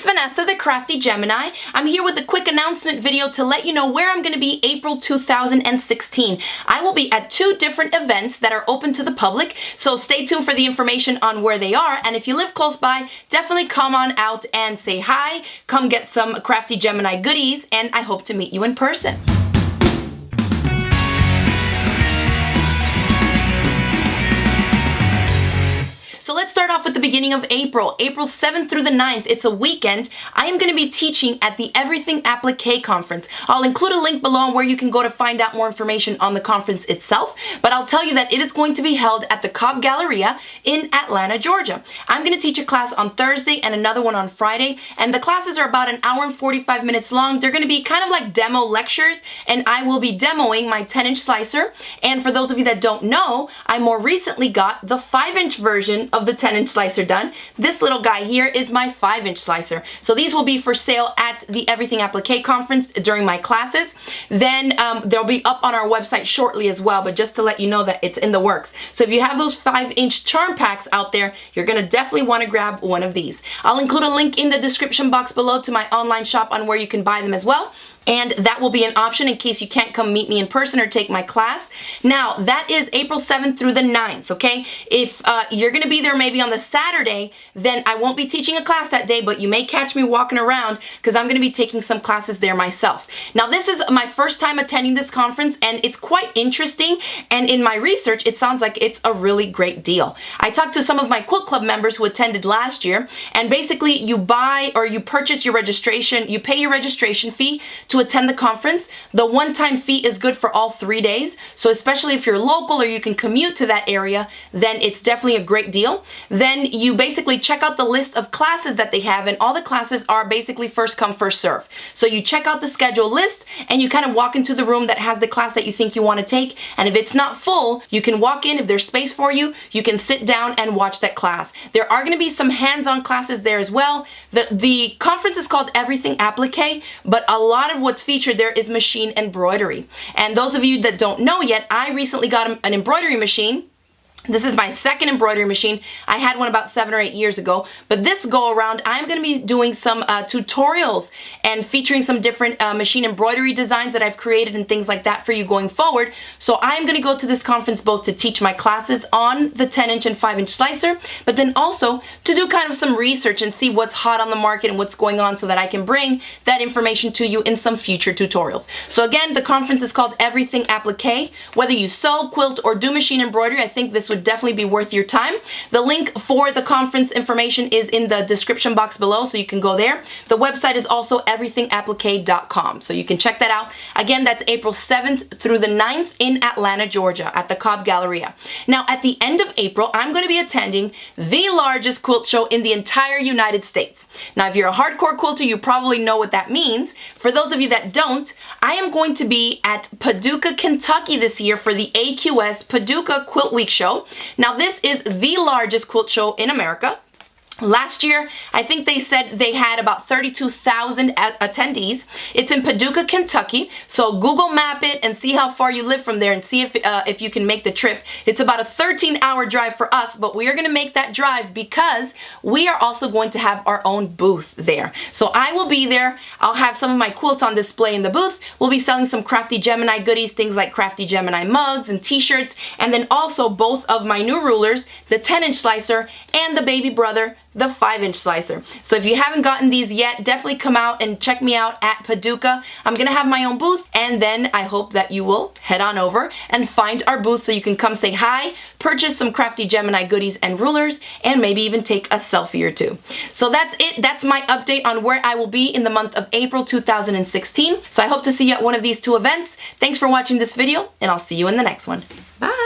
it's Vanessa, the Crafty Gemini. I'm here with a quick announcement video to let you know where I'm going to be April 2016. I will be at 2 different events that are open to the public, so stay tuned for the information on where they are, and if you live close by, definitely come on out and say hi, come get some Crafty Gemini goodies, and I hope to meet you in person. So let's start off with the beginning of April. April 7th through the 9th, it's a weekend. I am going to be teaching at the Everything Appliqué conference. I'll include a link below where you can go to find out more information on the conference itself, but I'll tell you that it is going to be held at the Cobb Galleria in Atlanta, Georgia. I'm going to teach a class on Thursday and another one on Friday, and the classes are about 1 hour and 45 minutes long. They're going to be kind of like demo lectures, and I will be demoing my 10-inch slicer, and for those of you that don't know, I more recently got the 5-inch version of the 10-inch slicer done. This little guy here is my 5-inch slicer. So these will be for sale at the Everything Appliqué conference during my classes. Then they'll be up on our website shortly as well, but just to let you know that it's in the works. So if you have those 5-inch charm packs out there, you're gonna definitely want to grab one of these. I'll include a link in the description box below to my online shop on where you can buy them as well. And that will be an option in case you can't come meet me in person or take my class. Now, that is April 7th through the 9th, okay? If you're going to be there maybe on the Saturday, then I won't be teaching a class that day, but you may catch me walking around because I'm going to be taking some classes there myself. Now, this is my first time attending this conference, and it's quite interesting, and in my research, it sounds like it's a really great deal. I talked to some of my Quilt Club members who attended last year, and basically you buy or you purchase your registration, you pay your registration fee to attend the conference. The one-time fee is good for all 3 days, so especially if you're local or you can commute to that area, then it's definitely a great deal. Then you basically check out the list of classes that they have, and all the classes are basically first come, first serve. So you check out the schedule list and you kind of walk into the room that has the class that you think you want to take, and if it's not full, you can walk in. If there's space for you, you can sit down and watch that class. There are going to be some hands-on classes there as well. The conference is called Everything Appliqué, but a lot of what's featured there is machine embroidery. And those of you that don't know yet, I recently got an embroidery machine. This is my second embroidery machine. I had one about 7 or 8 years ago, but this go around I'm going to be doing some tutorials and featuring some different machine embroidery designs that I've created and things like that for you going forward. So I'm going to go to this conference both to teach my classes on the 10-inch and 5-inch slicer, but then also to do kind of some research and see what's hot on the market and what's going on so that I can bring that information to you in some future tutorials. So again, the conference is called Everything Appliqué. Whether you sew, quilt, or do machine embroidery, I think this would definitely be worth your time. The link for the conference information is in the description box below, so you can go there. The website is also everythingapplique.com, so you can check that out. Again, that's April 7th through the 9th in Atlanta, Georgia at the Cobb Galleria. Now, at the end of April, I'm going to be attending the largest quilt show in the entire United States. Now, if you're a hardcore quilter, you probably know what that means. For those of you that don't, I am going to be at Paducah, Kentucky this year for the AQS Paducah Quilt Week show. Now, this is the largest quilt show in America. Last year, I think they said they had about 32,000 attendees. It's in Paducah, Kentucky, so Google map it and see how far you live from there and see if you can make the trip. It's about a 13-hour drive for us, but we are going to make that drive because we are also going to have our own booth there. So I will be there. I'll have some of my quilts on display in the booth. We'll be selling some Crafty Gemini goodies, things like Crafty Gemini mugs and t-shirts, and then also both of my new rulers, the 10-inch slicer and the baby brother, the 5-inch slicer. So if you haven't gotten these yet, definitely come out and check me out at Paducah. I'm gonna have my own booth, and then I hope that you will head on over and find our booth so you can come say hi, purchase some Crafty Gemini goodies and rulers, and maybe even take a selfie or two. So that's it. That's my update on where I will be in the month of April 2016. So I hope to see you at one of these 2 events. Thanks for watching this video, and I'll see you in the next one. Bye!